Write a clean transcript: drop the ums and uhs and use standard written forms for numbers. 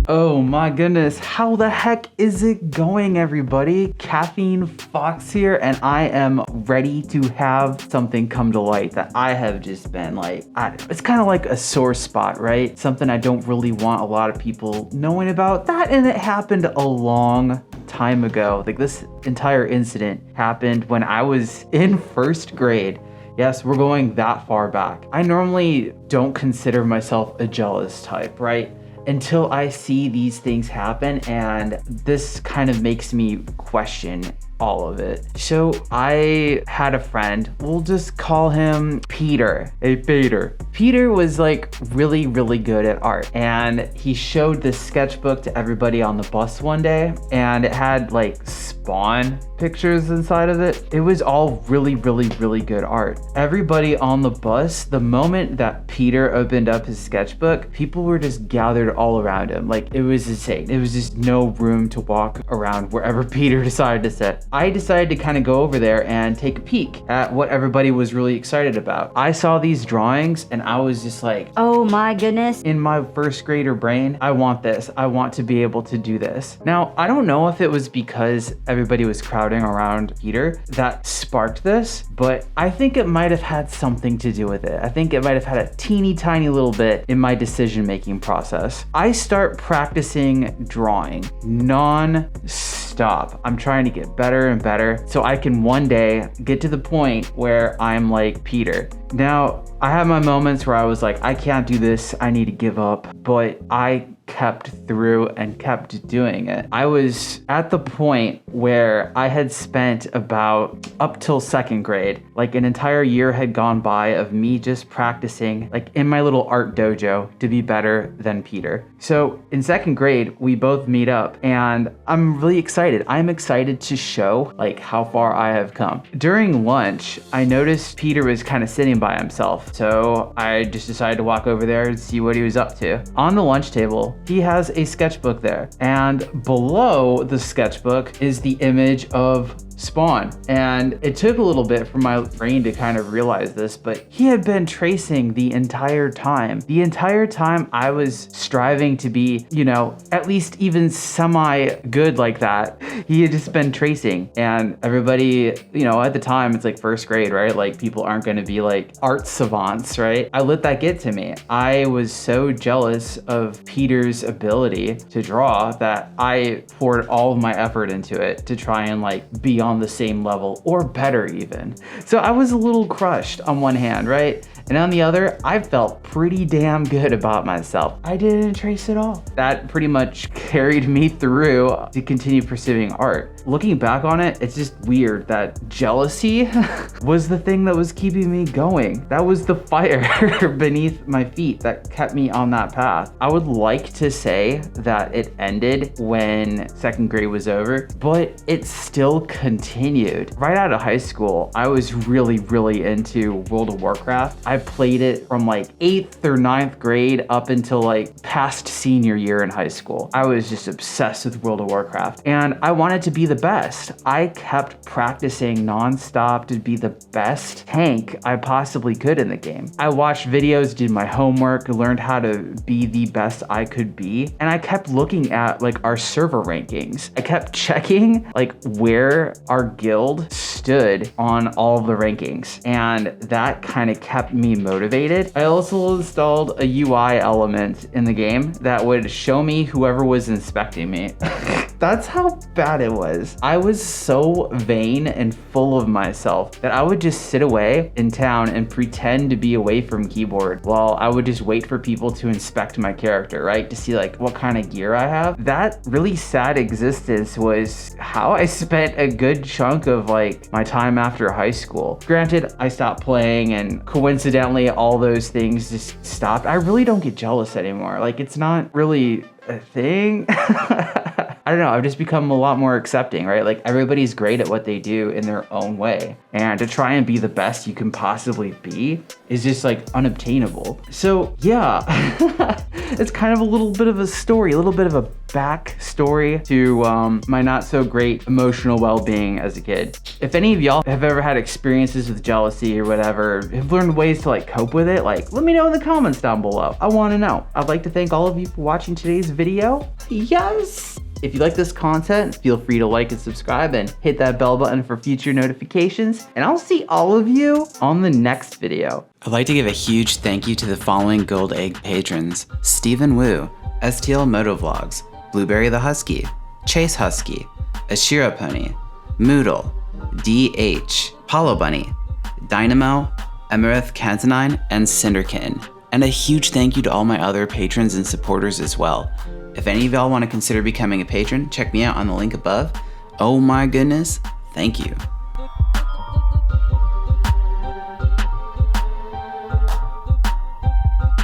Oh my goodness, how the heck is it going, everybody? Caffeine Fox here, and I am ready to have something come to light that I have just been like, it's kind of like a sore spot, right? Something I don't really want a lot of people knowing about. That, and it happened a long time ago. Like, this entire incident happened when I was in first grade. Yes, we're going that far back. I normally don't consider myself a jealous type, right? Until I see these things happen, and this kind of makes me question all of it. So I had a friend, we'll just call him Peter. Hey, Peter. Peter was like really, really good at art, and he showed this sketchbook to everybody on the bus one day, and it had like Spawn pictures inside of it. It was all really, really, really good art. Everybody on the bus, the moment that Peter opened up his sketchbook, people were just gathered all around him. Like, it was insane. It was just no room to walk around wherever Peter decided to sit. I decided to kind of go over there and take a peek at what everybody was really excited about. I saw these drawings and I was just like, oh my goodness. In my first grader brain, I want this. I want to be able to do this. Now, I don't know if it was because everybody was crowding around Peter that sparked this, but I think it might have had something to do with it. I think it might have had a teeny tiny little bit in my decision-making process. I start practicing drawing non-stop. I'm trying to get better and better so I can one day get to the point where I'm like Peter. Now, I have my moments where I was like, I can't do this, I need to give up, but I kept through and kept doing it. I was at the point where I had spent about up till second grade, like an entire year had gone by of me just practicing like in my little art dojo to be better than Peter. So in second grade, we both meet up and I'm really excited. I'm excited to show like how far I have come. During lunch, I noticed Peter was kind of sitting by himself. So I just decided to walk over there and see what he was up to. On the lunch table, he has a sketchbook there, and below the sketchbook is the image of Spawn. And it took a little bit for my brain to kind of realize this, but he had been tracing the entire time. The entire time I was striving to be, you know, at least even semi good like that, he had just been tracing. And everybody, you know, at the time, it's like first grade, right? Like, people aren't going to be like art savants, right? I let that get to me. I was so jealous of Peter's ability to draw that I poured all of my effort into it to try and like be on the same level or better even. So I was a little crushed on one hand, right? And on the other, I felt pretty damn good about myself. I didn't trace at all. That pretty much carried me through to continue pursuing art. Looking back on it, it's just weird that jealousy was the thing that was keeping me going. That was the fire beneath my feet that kept me on that path. I would like to say that it ended when second grade was over, but it still continued. Right out of high school, I was really, really into World of Warcraft. I played it from like 8th or 9th grade up until like past senior year in high school. I was just obsessed with World of Warcraft and I wanted to be the best. I kept practicing nonstop to be the best tank I possibly could in the game. I watched videos, did my homework, learned how to be the best I could be, and I kept looking at like our server rankings. I kept checking like where our guild stood on all of the rankings, and that kind of kept me motivated. I also installed a UI element in the game that would show me whoever was inspecting me. That's how bad it was. I was so vain and full of myself that I would just sit away in town and pretend to be away from keyboard while I would just wait for people to inspect my character, right? To see like what kind of gear I have. That really sad existence was how I spent a good chunk of like my time after high school. Granted, I stopped playing and coincidentally all those things just stopped. I really don't get jealous anymore. Like, it's not really a thing. I don't know, I've just become a lot more accepting, right? Like everybody's great at what they do in their own way. And to try and be the best you can possibly be is just like unobtainable. So yeah, it's kind of a little bit of a story, a little bit of a backstory to my not so great emotional well-being as a kid. If any of y'all have ever had experiences with jealousy or whatever, have learned ways to like cope with it, like let me know in the comments down below. I want to know. I'd like to thank all of you for watching today's video. Yes! If you like this content, feel free to like and subscribe and hit that bell button for future notifications. And I'll see all of you on the next video. I'd like to give a huge thank you to the following Gold Egg patrons: Stephen Wu, STL Motovlogs, Blueberry the Husky, Chase Husky, Ashira Pony, Moodle, DH, Paulo Bunny, Dynamo, Emerith Cantonine, and Cinderkin. And a huge thank you to all my other patrons and supporters as well. If any of y'all want to consider becoming a patron, check me out on the link above. Oh my goodness, thank you.